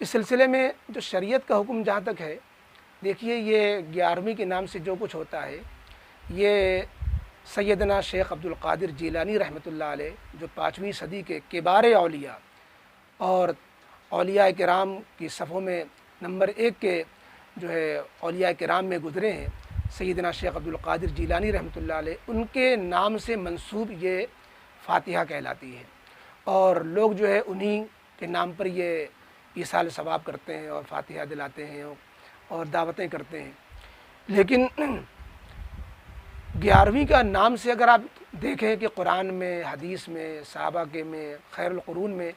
اس سلسلے میں جو شریعت کا حکم جہاں تک ہے، دیکھیے یہ 11ویں کے نام سے جو کچھ ہوتا ہے، یہ سیدنا شیخ عبد القادر جیلانی رحمۃ اللہ علیہ جو 5ویں صدی کے کبار اولیاء اور اولیاء کرام کی صفوں میں نمبر 1 کے جو ہے اولیاء کرام میں گزرے ہیں، سیدنا شیخ عبد القادر جیلانی رحمۃ اللہ علیہ، ان کے نام سے منسوب یہ فاتحہ کہلاتی ہے، اور لوگ جو ہے انہی کے نام پر یہ ایصال ثواب کرتے ہیں اور فاتحہ دلاتے ہیں اور دعوتیں کرتے ہیں۔ لیکن 11ویں کا نام سے اگر آپ دیکھیں کہ قرآن میں، حدیث میں، صحابہ کے میں، خیر القرون میں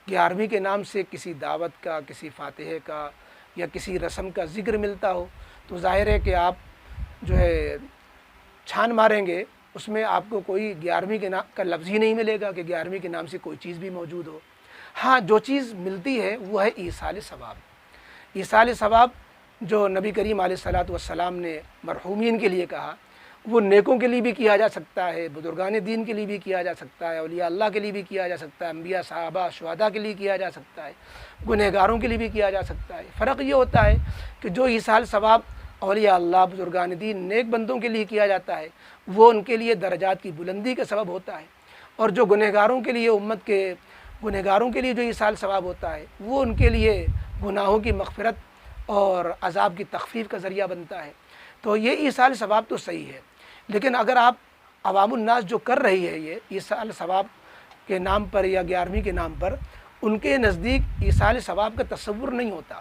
11ویں کے نام سے کسی دعوت کا، کسی فاتحے کا یا کسی رسم کا ذکر ملتا ہو تو ظاہر ہے کہ آپ جو ہے چھان ماریں گے، اس میں آپ کو کوئی 11ویں کے نام کا لفظ ہی نہیں ملے گا کہ 11ویں کے نام سے کوئی چیز بھی موجود ہو۔ ہاں، جو چیز ملتی ہے وہ ہے ایصال ثواب۔ ایصال ثواب جو نبی کریم علیہ الصلاۃ والسلام نے مرحومین کے لیے کہا، وہ نیکوں کے لیے بھی کیا جا سکتا ہے، بزرگان دین کے لیے بھی کیا جا سکتا ہے، اولیاء اللہ کے لیے بھی کیا جا سکتا ہے، انبیاء، صحابہ، شہداء کے لیے کیا جا سکتا ہے، گنہگاروں کے لیے بھی کیا جا سکتا ہے۔ فرق یہ ہوتا ہے کہ جو ایصال ثواب اولیاء اللہ، بزرگان دین، نیک بندوں کے لیے کیا جاتا ہے، وہ ان کے لیے درجات کی بلندی کا سبب ہوتا ہے، اور جو گنہگاروں کے لیے، امت کے گنہگاروں کے لیے جو ایصال ثواب ہوتا ہے، وہ ان کے لیے گناہوں کی مغفرت اور عذاب کی تخفیف کا ذریعہ بنتا ہے۔ تو یہ ایصال ثواب تو صحیح ہے، لیکن اگر آپ عوام الناس جو کر رہی ہے یہ ایصال ثواب کے نام پر یا 11ویں کے نام پر، ان کے نزدیک ایصال ثواب کا تصور نہیں ہوتا۔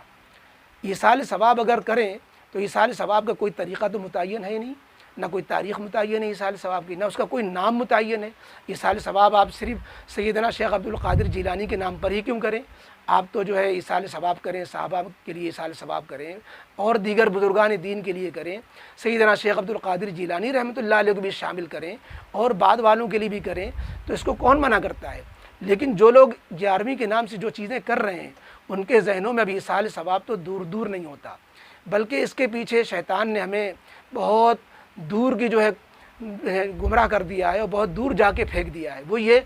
ایصال ثواب اگر کریں تو ایصال ثواب کا کوئی طریقہ تو متعین ہے نہیں، نہ کوئی تاریخ متعین ہے ایصال ثواب کی، نہ اس کا کوئی نام متعین ہے۔ ایصال ثواب آپ صرف سیدنا شیخ عبد القادر جیلانی کے نام پر ہی کیوں کریں؟ آپ تو جو ہے ایصال ثواب کریں، صحابہ کے لیے ایصال ثواب کریں اور دیگر بزرگان دین کے لیے کریں، سیدنا شیخ عبد القادر جیلانی رحمۃ اللہ علیہ کو بھی شامل کریں اور بعد والوں کے لیے بھی کریں، تو اس کو کون منع کرتا ہے؟ لیکن جو لوگ 11ویں کے نام سے جو چیزیں کر رہے ہیں، ان کے ذہنوں میں ابھی ایصال ثواب تو دور دور نہیں ہوتا، بلکہ اس کے پیچھے شیطان نے ہمیں بہت دور کی جو ہے گمراہ کر دیا ہے اور بہت دور جا کے پھینک دیا ہے۔ وہ یہ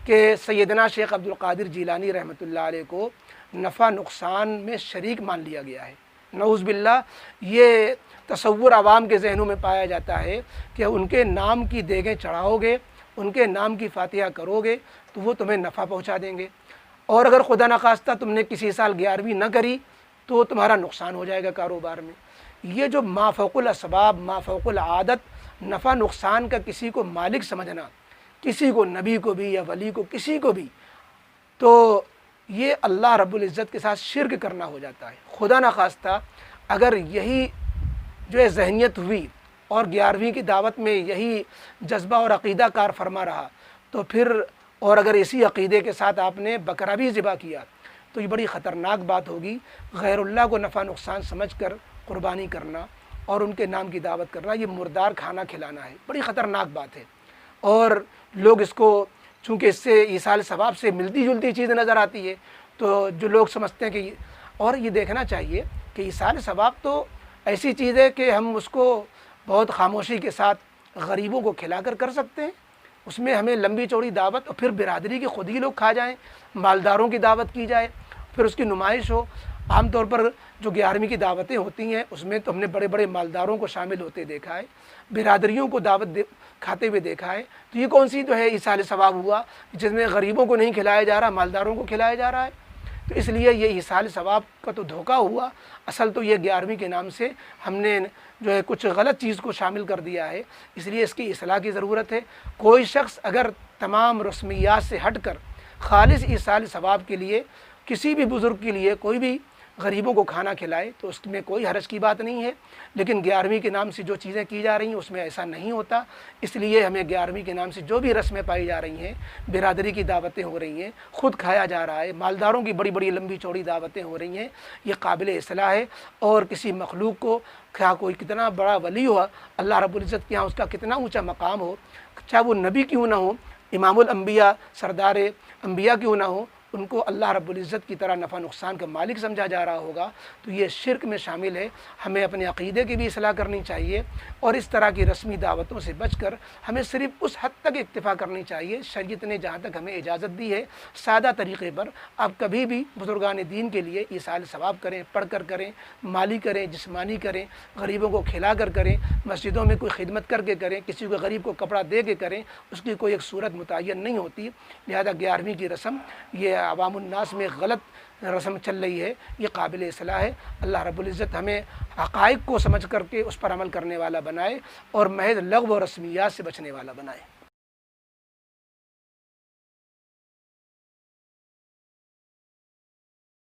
کہ سیدنا شیخ عبد القادر جیلانی رحمۃ اللہ علیہ کو نفع نقصان میں شریک مان لیا گیا ہے۔ نعوذ باللہ، یہ تصور عوام کے ذہنوں میں پایا جاتا ہے کہ ان کے نام کی دیگیں چڑھاؤ گے، ان کے نام کی فاتحہ کرو گے تو وہ تمہیں نفع پہنچا دیں گے، اور اگر خدا نخواستہ تم نے کسی سال 11ویں نہ کری تو تمہارا نقصان ہو جائے گا کاروبار میں۔ یہ جو مافوق الاسباب، مافوق العادت نفع نقصان کا کسی کو مالک سمجھنا، کسی کو، نبی کو بھی یا ولی کو، کسی کو بھی، تو یہ اللہ رب العزت کے ساتھ شرک کرنا ہو جاتا ہے۔ خدا نخواستہ اگر یہی جو ہے ذہنیت ہوئی اور 11ویں کی دعوت میں یہی جذبہ اور عقیدہ کار فرما رہا تو پھر، اور اگر اسی عقیدے کے ساتھ آپ نے بکرا بھی ذبح کیا تو یہ بڑی خطرناک بات ہوگی۔ غیر اللہ کو نفع نقصان سمجھ کر قربانی کرنا اور ان کے نام کی دعوت کرنا، یہ مردار کھانا کھلانا ہے، بڑی خطرناک بات ہے۔ اور لوگ اس کو، چونکہ اس سے ایصال ثواب سے ملتی جلتی چیز نظر آتی ہے، تو جو لوگ سمجھتے ہیں کہ اور یہ دیکھنا چاہیے کہ ایصال ثواب تو ایسی چیز ہے کہ ہم اس کو بہت خاموشی کے ساتھ غریبوں کو کھلا کر سکتے ہیں، اس میں ہمیں لمبی چوڑی دعوت اور پھر برادری کے خود ہی لوگ کھا جائیں، مالداروں کی دعوت کی جائے، پھر اس کی نمائش ہو۔ عام طور پر جو 11ویں کی دعوتیں ہوتی ہیں اس میں تو ہم نے بڑے بڑے مالداروں کو شامل ہوتے دیکھا ہے، برادریوں کو دعوت کھاتے ہوئے دیکھا ہے، تو یہ کون سی جو ہے ایصال ثواب ہوا جس میں غریبوں کو نہیں کھلایا جا رہا، مالداروں کو کھلایا جا رہا ہے؟ تو اس لیے یہ ایصال ثواب کا تو دھوکہ ہوا۔ اصل تو یہ 11ویں کے نام سے ہم نے جو ہے کچھ غلط چیز کو شامل کر دیا ہے، اس لیے اس کی اصلاح کی ضرورت ہے۔ کوئی شخص اگر تمام رسمیات سے ہٹ کر خالص ایصال ثواب کے لیے کسی بھی بزرگ کے لیے کوئی بھی غریبوں کو کھانا کھلائے تو اس میں کوئی حرج کی بات نہیں ہے، لیکن 11ویں کے نام سے جو چیزیں کی جا رہی ہیں اس میں ایسا نہیں ہوتا۔ اس لیے ہمیں 11ویں کے نام سے جو بھی رسمیں پائی جا رہی ہیں، برادری کی دعوتیں ہو رہی ہیں، خود کھایا جا رہا ہے، مالداروں کی بڑی بڑی لمبی چوڑی دعوتیں ہو رہی ہیں، یہ قابل اصلاح ہے۔ اور کسی مخلوق کو، کیا کوئی کتنا بڑا ولی ہوا، اللہ رب العزت کے یہاں اس کا کتنا اونچا مقام ہو، چاہے وہ نبی کیوں نہ ہو، امام الانبیاء، سردار انبیاء کیوں نہ ہو، ان کو اللہ رب العزت کی طرح نفع نقصان کا مالک سمجھا جا رہا ہوگا تو یہ شرک میں شامل ہے۔ ہمیں اپنے عقیدے کی بھی اصلاح کرنی چاہیے، اور اس طرح کی رسمی دعوتوں سے بچ کر ہمیں صرف اس حد تک اکتفا کرنی چاہیے شریعت نے جہاں تک ہمیں اجازت دی ہے، سادہ طریقے پر۔ آپ کبھی بھی بزرگان دین کے لیے ایصال ثواب کریں، پڑھ کر کریں، مالی کریں، جسمانی کریں، غریبوں کو کھلا کر کریں، مسجدوں میں کوئی خدمت کر کے کریں، کسی کو غریب کو کپڑا دے کے کریں، اس کی کوئی ایک صورت متعین نہیں ہوتی۔ لہذا 11ویں کی رسم یہ عوام الناس میں غلط رسم چل رہی ہے، یہ قابل اصلاح ہے۔ اللہ رب العزت ہمیں حقائق کو سمجھ کر کے اس پر عمل کرنے والا بنائے، اور محض لغو و رسمیات سے بچنے والا بنائے۔